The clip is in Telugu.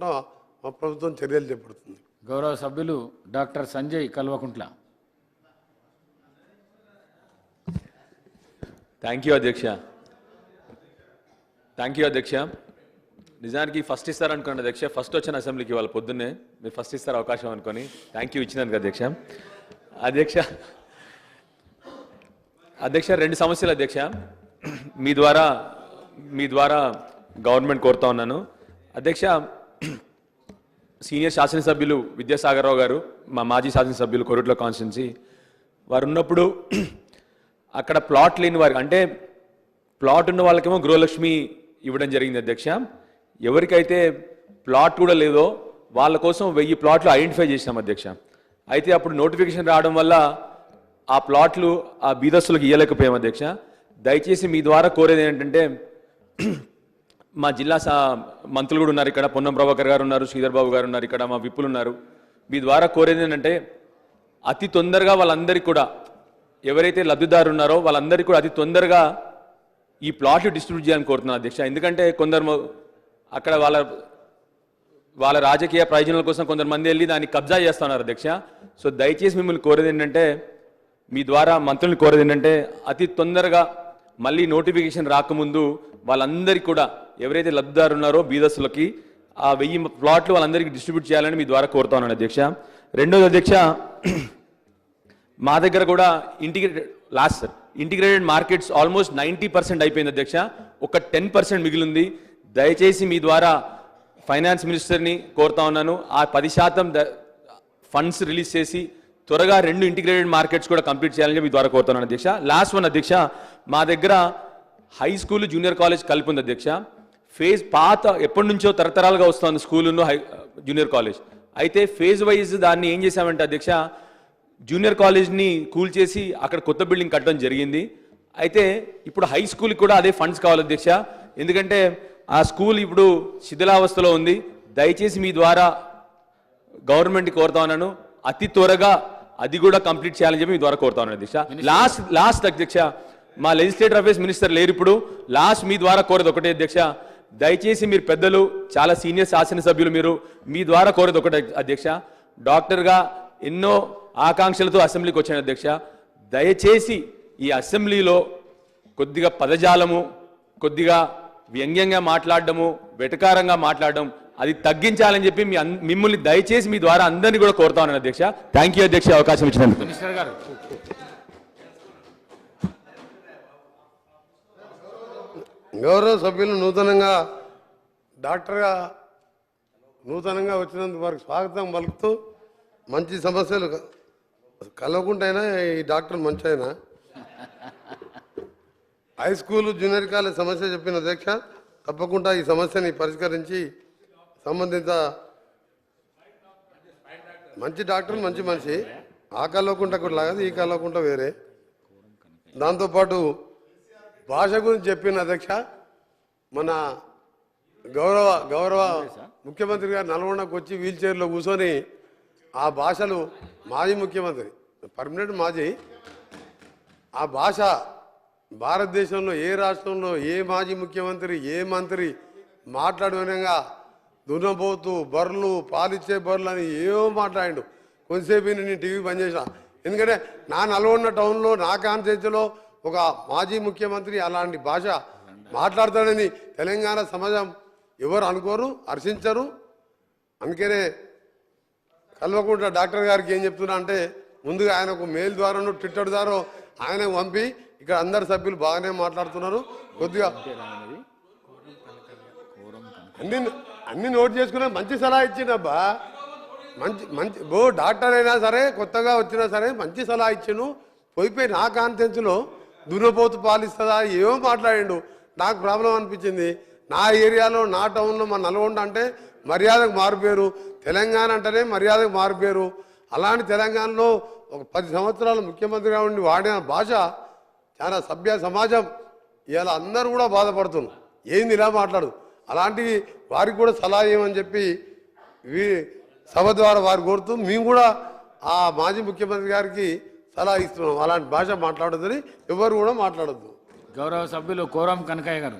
మా ప్రభుత్వం చర్యలు చేపడుతుంది. గౌరవ సభ్యులు doctor Sanjay Kalvakuntla. Thank you అధ్యక్ష. నిజానికి ఫస్ట్ ఇస్తారనుకోండి అధ్యక్ష, ఫస్ట్ వచ్చిన అసెంబ్లీకి వాళ్ళ పొద్దున్నే మీరు ఫస్ట్ ఇస్తారు అవకాశం అనుకొని థ్యాంక్ యూ ఇచ్చినందుకు అధ్యక్ష. అధ్యక్ష రెండు సమస్యలు అధ్యక్ష మీ ద్వారా గవర్నమెంట్ కోరుతా ఉన్నాను అధ్యక్ష. సీనియర్ శాసనసభ్యులు విద్యాసాగర్ రావు గారు, మా మాజీ శాసనసభ్యులు కొరుట్ల కాన్స్టిట్యున్సీ వారు ఉన్నప్పుడు అక్కడ ప్లాట్ లేని వారికి, అంటే ప్లాట్ ఉన్న వాళ్ళకేమో గృహలక్ష్మి ఇవ్వడం జరిగింది అధ్యక్ష. ఎవరికైతే ప్లాట్ కూడా లేదో వాళ్ళ కోసం 1000 ప్లాట్లు ఐడెంటిఫై చేసినాం అధ్యక్ష. అయితే అప్పుడు నోటిఫికేషన్ రావడం వల్ల ఆ ప్లాట్లు ఆ బీదస్తులకు ఇవ్వలేకపోయాం అధ్యక్ష. దయచేసి మీ ద్వారా కోరేది ఏంటంటే, మా జిల్లా మంత్రులు కూడా ఉన్నారు ఇక్కడ, పొన్నం ప్రభాకర్ గారు ఉన్నారు, శ్రీధర్ బాబు గారు ఉన్నారు ఇక్కడ, మా విప్పులు ఉన్నారు. మీ ద్వారా కోరేది ఏంటంటే అతి తొందరగా వాళ్ళందరికీ కూడా, ఎవరైతే లబ్ధిదారు ఉన్నారో వాళ్ళందరికీ కూడా అతి తొందరగా ఈ ప్లాట్లు డిస్ట్రిబ్యూట్ చేయాలని కోరుతున్నాను అధ్యక్ష. ఎందుకంటే కొందరు అక్కడ వాళ్ళ రాజకీయ ప్రయోజనాల కోసం కొందరు మంది వెళ్ళి దాన్ని కబ్జా చేస్తున్నారు అధ్యక్ష. సో దయచేసి మిమ్మల్ని కోరేది ఏంటంటే, మీ ద్వారా మంత్రుల్ని కోరేది ఏంటంటే అతి తొందరగా మళ్ళీ నోటిఫికేషన్ రాకముందు వాళ్ళందరికీ కూడా, ఎవరైతే లబ్ధిదారు ఉన్నారో బీదస్తులకి ఆ 1000 ప్లాట్లు వాళ్ళందరికీ డిస్ట్రిబ్యూట్ చేయాలని మీ ద్వారా కోరుతా ఉన్నాను అధ్యక్ష. రెండోది అధ్యక్ష, మా దగ్గర కూడా ఇంటిగ్రేటెడ్ మార్కెట్స్ ఆల్మోస్ట్ 90% అయిపోయింది అధ్యక్ష. ఒక 10% మిగిలింది. దయచేసి మీ ద్వారా ఫైనాన్స్ మినిస్టర్ని కోరుతా ఉన్నాను, ఆ 10% ఫండ్స్ రిలీజ్ చేసి త్వరగా 2 ఇంటిగ్రేటెడ్ మార్కెట్స్ కూడా కంప్లీట్ చేయాలని మీ ద్వారా కోరుతున్నాను అధ్యక్ష. లాస్ట్ వన్ అధ్యక్ష, మా దగ్గర హై స్కూల్ జూనియర్ కాలేజ్ కలిపి ఉంది అధ్యక్ష. పాత ఎప్పటి నుంచో తరతరాలుగా వస్తుంది స్కూలును జూనియర్ కాలేజ్. అయితే ఫేజ్ వైజ్ దాన్ని ఏం చేశామంటే అధ్యక్ష, జూనియర్ కాలేజ్ని కూల్ చేసి అక్కడ కొత్త బిల్డింగ్ కట్టడం జరిగింది. అయితే ఇప్పుడు హై స్కూల్కి కూడా అదే ఫండ్స్ కావాలి అధ్యక్ష, ఎందుకంటే ఆ స్కూల్ ఇప్పుడు శిథిలావస్థలో ఉంది. దయచేసి మీ ద్వారా గవర్నమెంట్కి కోరుతా ఉన్నాను, అతి త్వరగా అది కూడా కంప్లీట్ చేయాలని చెప్పి మీ ద్వారా కోరుతా ఉన్నాను అధ్యక్ష. లాస్ట్ అధ్యక్ష, మా లెజిస్లేటివ్ అఫేర్స్ మినిస్టర్ లేరు ఇప్పుడు. లాస్ట్ మీ ద్వారా కోరేది ఒకటే అధ్యక్ష, దయచేసి మీరు పెద్దలు చాలా సీనియర్ శాసనసభ్యులు, మీ ద్వారా కోరేది ఒకటే అధ్యక్ష. డాక్టర్గా ఎన్నో ఆకాంక్షలతో అసెంబ్లీకి వచ్చాను అధ్యక్ష. దయచేసి ఈ అసెంబ్లీలో కొద్దిగా పదజాలము, కొద్దిగా వ్యంగ్యంగా మాట్లాడడము, వెటకారంగా మాట్లాడడం అది తగ్గించాలని చెప్పి మిమ్మల్ని దయచేసి మీ ద్వారా అందరినీ కూడా కోరుతా ఉన్నాను అధ్యక్ష. థ్యాంక్ యూ అధ్యక్ష, అవకాశం ఇచ్చినందుకు. మినిస్టర్ గారు, గౌరవ సభ్యులు డాక్టర్గా నూతనంగా వచ్చినందుకు వారికి స్వాగతం పలుకుతూ, మంచి సమస్యలు కలవకుంటైనా ఈ డాక్టర్ మంచి అయినా హై స్కూల్ జూనియర్ కాలేజ్ సమస్య చెప్పిన అధ్యక్ష, తప్పకుండా ఈ సమస్యని పరిష్కరించి సంబంధిత మంచి డాక్టర్ మంచి మనిషి, ఆ కలవకుంట కూడా లాగదు, ఈ కలవకుంట వేరే. దాంతోపాటు భాష గురించి చెప్పిన అధ్యక్ష, మన గౌరవ ముఖ్యమంత్రి గారు నల్గొండకు వచ్చి వీల్ చైర్లో కూర్చొని ఆ భాషలు, మాజీ ముఖ్యమంత్రి పర్మనెంట్ మాజీ, ఆ భాష భారతదేశంలో ఏ రాష్ట్రంలో ఏ మాజీ ముఖ్యమంత్రి ఏ మంత్రి మాట్లాడే విధంగా దున్నపోతూ బర్రెలు పాలిచ్చే బర్రెలు అని ఏవో మాట్లాడిండు. కొంతసేపు నేను టీవీ బంద్ చేసిన, ఎందుకంటే నా నల్గొండ టౌన్లో నా కాన్స్టిట్యూన్సీలో ఒక మాజీ ముఖ్యమంత్రి అలాంటి భాష మాట్లాడతాడని తెలంగాణ సమాజం ఎవరు అనుకోరు, హర్షించరు. అందుకనే కల్వకుంట్ల డాక్టర్ గారికి ఏం చెప్తున్నా అంటే, ముందుగా ఆయన ఒక మెయిల్ ద్వారానో ట్విట్టర్ ద్వారా ఆయన పంపి, ఇక్కడ అందరు సభ్యులు బాగానే మాట్లాడుతున్నారు, కొద్దిగా అన్ని నోట్ చేసుకున్నా మంచి సలహా ఇచ్చిండబ్బా. మంచి డాక్టర్ అయినా సరే కొత్తగా వచ్చినా సరే మంచి సలహా ఇచ్చాను. పోయిపోయి నా కాన్ఫరెన్స్లో దున్నపోతు పాలిస్తుందా ఏమో మాట్లాడిండు, నాకు ప్రాబ్లం అనిపించింది. నా ఏరియాలో నా టౌన్లో మా నల్గొండ అంటే మర్యాదకు మారిపోయారు, తెలంగాణ అంటేనే మర్యాదకు మారిపోయారు. అలాంటి తెలంగాణలో ఒక 10 సంవత్సరాలు ముఖ్యమంత్రిగా ఉండి వాడిన భాష చాలా సభ్య సమాజం ఇవాళ అందరూ కూడా బాధపడుతున్నారు, ఏంది ఇలా మాట్లాడు. అలాంటివి వారికి కూడా సలహా ఇవ్వమని చెప్పి సభ ద్వారా వారు కోరుతూ, మేము కూడా ఆ మాజీ ముఖ్యమంత్రి గారికి సలహా ఇస్తున్నాం, అలాంటి భాష మాట్లాడొద్దని ఎవరు కూడా మాట్లాడొద్దు. గౌరవ సభ్యులు కోరం కనకయ్య గారు.